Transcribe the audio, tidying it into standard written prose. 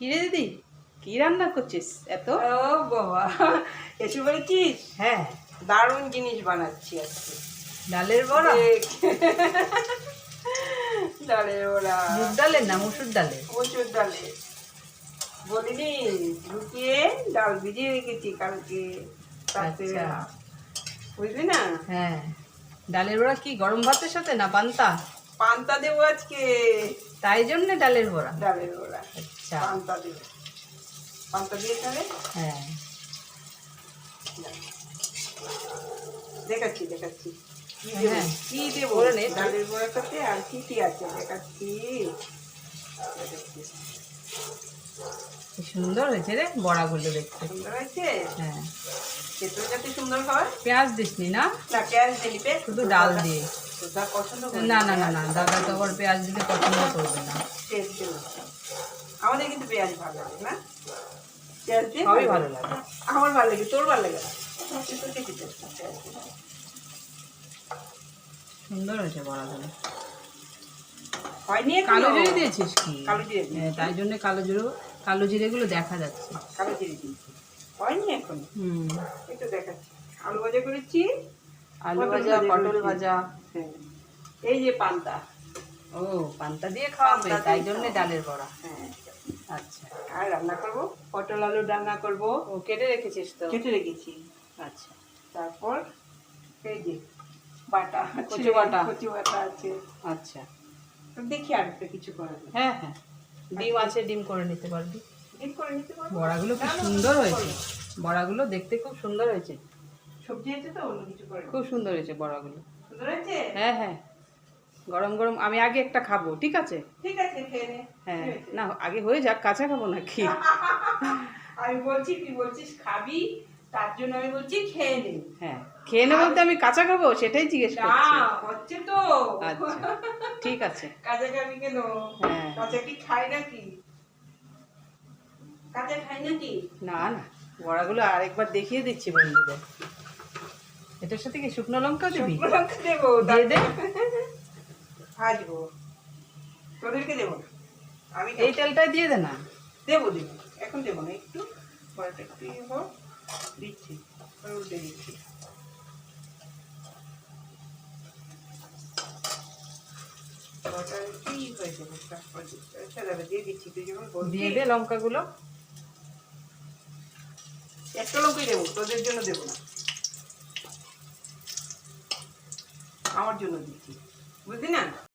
কি রে দিদি, কি রান্না করছিস এত? ও বাবা, এসে বলেছিস? হ্যাঁ, দারুণ জিনিস বানাচ্ছি আজকে। ডালের বড়া। দেখ। ডালের বড়া। মুগ ডালের না মসুর ডালের? মসুর ডালের। বলিনি, লুকিয়ে ডাল ভিজিয়ে রেখেছি কালকে রাত্রিবেলা। আচ্ছা। বুঝলি না? হ্যাঁ, ডালের বড়া কি গরম ভাতের সাথে না পান্তা? পান্তা দেবো আজকে। তাই জন্য ডালের বড়া। ডালের বড়া। আচ্ছা। পান্তা দেবো। পান্তা দিয়ে তাহলে হ্যাঁ, দেখাচ্ছি দেখাচ্ছি হ্যাঁ, কি দেবো করে নে। ডালের বড়ার সাথে আর কি কি আছে দেখাচ্ছি। কি সুন্দর হয়েছে রে বড়াগুলো দেখতে। সুন্দর হয়েছে। হ্যাঁ, খেতেও যাতে সুন্দর হয়। পেঁয়াজ দিসনি না? না, পেঁয়াজ দিলি পে, শুধু ডাল দিয়ে। তোর পছন্দ করে না না না না, দাদা তো আবার পেঁয়াজ দিতে পছন্দ করবে না। টেস্ট দেবো। আমাদের কিন্তু পেঁয়াজ ভালো লাগে না, পেঁয়াজ দিয়ে সবই ভালো লাগে। আমার ভালো লাগে, তোর ভালো লাগে না। তুই তো খেতে চাস না পেঁয়াজ দিয়ে। সুন্দর হয়েছে বড়াগুলো। হয়নি এখনো? কালো জিরে দিয়েছিস কি? কালো জিরে দিয়েছি। হ্যাঁ, তাই জন্য কালো জিরেগুলো দেখা যাচ্ছে। কালো জিরে দিয়েছি। হয়নি এখন? এই তো দেখাচ্ছি। আলু ভাজা করেছি। আলু ভাজা, পটল ভাজা। হ্যাঁ, এই যে পান্তা। ও, পান্তা দিয়ে খাওয়াবে, পান্তা তাই দিয়ে জন্য খাওয়াবো। ডালের বড়া। হ্যাঁ, আচ্ছা। আর রান্না করবো পটল আলু রান্না করবো। ও, কেটে রেখেছিস তো? কেটে রেখেছি। আচ্ছা। তারপর এই যে বাটা আছে, কচু বাটা। কচু বাটা আছে। আচ্ছা। তো দেখি আর একটা কিছু করা যায়। হ্যাঁ হ্যাঁ, ডিম আছে, ডিম করে নিতে পারবি। ডিম করে নিতে পারবো। বড়াগুলো খুব সুন্দর হয়েছে। বড়াগুলো দেখতে খুব সুন্দর হয়েছে। সবজি আছে তো অন্য কিছু করে। খুব সুন্দর হয়েছে বড়াগুলো। সুন্দর হয়েছে। হ্যাঁ হ্যাঁ, গরম গরম আমি আগে একটা খাবো, ঠিক আছে? ঠিক আছে, খেয়ে নে। হ্যাঁ, কি হয়েছে? না আগে হয়ে যাক, কাঁচা খাবো নাকি? আমি বলছি, তুই বলছিস খাবি, তার জন্য আমি বলছি খেয়ে নে। হ্যাঁ, খেয়ে নে বলতে আমি কাঁচা খাবো সেটাই জিজ্ঞেস না, করছি। হচ্ছে তো। আচ্ছা, ঠিক আছে। কাঁচা খাবি কেন? হ্যাঁ। কাঁচা কি খাই নাকি? কাঁচা খাই নাকি? না না, বড়াগুলো আরেকবার দেখিয়ে দিচ্ছি বন্ধুদের। এটার সাথে কি শুকনো লঙ্কা দিবি? শুকনো লঙ্কা দেবো, দিয়ে দে। ভাজবো। তোদেরকে দেবো না, আমি এই তেলটাই দিয়ে দে না। দেবো দেবো, এখন দেবো না, একটু পরেটা একটু হোক, দিচ্ছি, উল্টে দিচ্ছি। কি হয়ে যাবে, তারপর দিয়ে দিচ্ছি। তুই যখন দিয়ে দে লঙ্কাগুলো। একটা লঙ্কাই দেবো, তোদের জন্য দেবো না, আমার জন্য দিচ্ছি, বুঝলি না?